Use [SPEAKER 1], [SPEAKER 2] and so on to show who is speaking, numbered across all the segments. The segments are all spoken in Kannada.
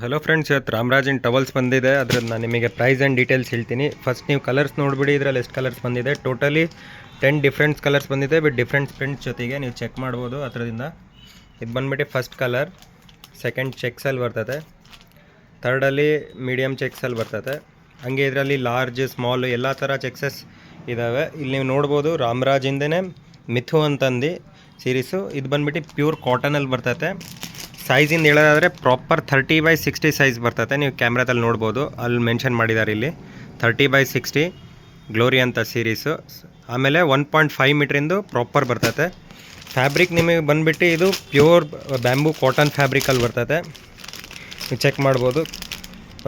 [SPEAKER 1] ಹಲೋ ಫ್ರೆಂಡ್ಸ್, ಇವತ್ತು ರಾಮರಾಜನ್ ಟವಲ್ಸ್ ಬಂದಿದೆ. ಅದ್ರದ್ದು ನಾನು ನಿಮಗೆ ಪ್ರೈಸ್ ಆ್ಯಂಡ್ ಡೀಟೇಲ್ಸ್ ಹೇಳ್ತೀನಿ. ಫಸ್ಟ್ ನೀವು ಕಲರ್ಸ್ ನೋಡಿಬಿಡಿ. ಇದರಲ್ಲಿ ಎಷ್ಟು ಕಲರ್ಸ್ ಬಂದಿದೆ, ಟೋಟಲಿ 10 ಡಿಫ್ರೆಂಟ್ ಕಲರ್ಸ್ ಬಂದಿದೆ ವಿತ್ ಡಿಫ್ರೆಂಟ್ ಪ್ರಿಂಟ್ಸ್ ಜೊತೆಗೆ ನೀವು ಚೆಕ್ ಮಾಡ್ಬೋದು. ಅದರಿಂದ ಇದು ಬಂದುಬಿಟ್ಟು ಫಸ್ಟ್ ಕಲರ್, ಸೆಕೆಂಡ್ ಚೆಕ್ಸಲ್ಲಿ ಬರ್ತದೆ, ಥರ್ಡಲ್ಲಿ ಮೀಡಿಯಮ್ ಚೆಕ್ಸಲ್ಲಿ ಬರ್ತದೆ. ಹಂಗೆ ಇದರಲ್ಲಿ ಲಾರ್ಜ್ ಸ್ಮಾಲ್ ಎಲ್ಲ ಥರ ಚೆಕ್ಸಸ್ ಇದ್ದಾವೆ. ಇಲ್ಲಿ ನೀವು ನೋಡ್ಬೋದು ರಾಮರಾಜಿಂದೇ ಮಿಥು ಅಂತಂದು ಸೀರೀಸು. ಇದು ಬಂದುಬಿಟ್ಟು ಪ್ಯೂರ್ ಕಾಟನಲ್ಲಿ ಬರ್ತದೆ. ಸೈಜಿಂದ ಹೇಳೋದಾದರೆ ಪ್ರಾಪರ್ 30/60 ಸೈಜ್ ಬರ್ತದೆ. ನೀವು ಕ್ಯಾಮ್ರಾದಲ್ಲಿ ನೋಡ್ಬೋದು, ಅಲ್ಲಿ ಮೆನ್ಷನ್ ಮಾಡಿದ್ದಾರೆ ಇಲ್ಲಿ 30/60 ಗ್ಲೋರಿ ಅಂತ ಸೀರೀಸು. ಆಮೇಲೆ 1.5 ಮೀಟ್ರಿಂದು ಪ್ರಾಪರ್ ಬರ್ತದೆ. ಫ್ಯಾಬ್ರಿಕ್ ನಿಮಗೆ ಬಂದುಬಿಟ್ಟು ಇದು ಪ್ಯೂರ್ ಬ್ಯಾಂಬೂ ಕಾಟನ್ ಫ್ಯಾಬ್ರಿಕಲ್ಲಿ ಬರ್ತದೆ. ನೀವು ಚೆಕ್ ಮಾಡ್ಬೋದು,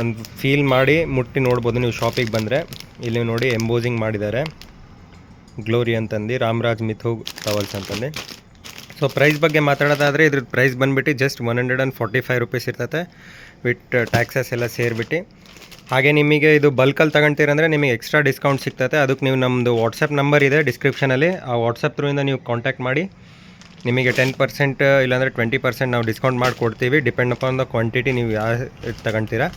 [SPEAKER 1] ಒಂದು ಫೀಲ್ ಮಾಡಿ ಮುಟ್ಟಿ ನೋಡ್ಬೋದು ನೀವು ಶಾಪಿಗೆ ಬಂದರೆ. ಇಲ್ಲಿ ನೋಡಿ ಎಂಬೋಸಿಂಗ್ ಮಾಡಿದ್ದಾರೆ ಗ್ಲೋರಿ ಅಂತಂದು, ರಾಮರಾಜ್ ಮಿಥು ಟವಲ್ಸ್ ಅಂತಂದು. ಸೊ ಪ್ರೈಸ್ ಬಗ್ಗೆ ಮಾತಾಡೋದಾದರೆ ಇದ್ರದ್ದು ಪ್ರೈಸ್ ಬಂದುಬಿಟ್ಟು ಜಸ್ಟ್ 145 ರುಪೀಸ್ ಇರ್ತದೆ ವಿತ್ ಟ್ಯಾಕ್ಸಸ್ ಎಲ್ಲ ಸೇರಿಬಿಟ್ಟು. ಹಾಗೆ ನಿಮಗೆ ಇದು ಬಲ್ಕಲ್ಲಿ ತಗೊಳ್ತೀರಂದರೆ ನಿಮಗೆ ಎಕ್ಸ್ಟ್ರಾ ಡಿಸ್ಕೌಂಟ್ ಸಿಗ್ತದೆ. ಅದಕ್ಕೆ ನೀವು ನಮ್ಮದು ವಾಟ್ಸಪ್ ನಂಬರ್ ಇದೆ ಡಿಸ್ಕ್ರಿಪ್ಷನಲ್ಲಿ, ಆ ವಾಟ್ಸಪ್ ಥ್ರೂಯಿಂದ ನೀವು ಕಾಂಟ್ಯಾಕ್ಟ್ ಮಾಡಿ ನಿಮಗೆ 10% ಇಲ್ಲಾಂದರೆ 20% ನಾವು ಡಿಸ್ಕೌಂಟ್ ಮಾಡಿ ಕೊಡ್ತೀವಿ, ಡಿಪೆಂಡ್ ಅಪಾನ್ ದ ಕ್ವಾಂಟಿಟಿ ನೀವು ಯಾವ ತಗೊಳ್ತೀರಾ.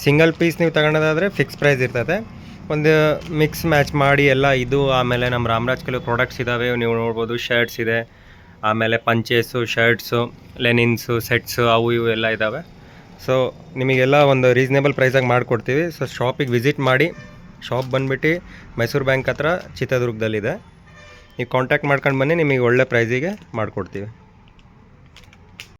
[SPEAKER 1] ಸಿಂಗಲ್ ಪೀಸ್ ನೀವು ತಗೊಳ್ಳೋದಾದರೆ ಫಿಕ್ಸ್ ಪ್ರೈಸ್ ಇರ್ತದೆ. ಒಂದು ಮಿಕ್ಸ್ ಮ್ಯಾಚ್ ಮಾಡಿ ಎಲ್ಲ ಇದು. ಆಮೇಲೆ ನಮ್ಮ ರಾಮರಾಜ್ ಕೆಲವು ಪ್ರಾಡಕ್ಟ್ಸ್ ಇದ್ದಾವೆ, ನೀವು ನೋಡ್ಬೋದು. ಶರ್ಟ್ಸ್ ಇದೆ, ಆಮೇಲೆ ಪಂಚೇಸು, ಶರ್ಟ್ಸು, ಲೆನಿನ್ಸು, ಸೆಟ್ಸು, ಅವು ಇವು ಎಲ್ಲ ಇದ್ದಾವೆ. ಸೊ ನಿಮಗೆಲ್ಲ ಒಂದು ರೀಸ್ನೇಬಲ್ ಪ್ರೈಸಾಗಿ ಮಾಡಿಕೊಡ್ತೀವಿ. ಸೊ ಶಾಪಿಗೆ ವಿಸಿಟ್ ಮಾಡಿ. ಶಾಪ್ ಬಂದುಬಿಟ್ಟು ಮೈಸೂರು ಬ್ಯಾಂಕ್ ಹತ್ರ ಚಿತ್ರದುರ್ಗದಲ್ಲಿದೆ. ನೀವು ಕಾಂಟ್ಯಾಕ್ಟ್ ಮಾಡ್ಕೊಂಡು ಬನ್ನಿ, ನಿಮಗೆ ಒಳ್ಳೆ ಪ್ರೈಸಿಗೆ ಮಾಡಿಕೊಡ್ತೀವಿ.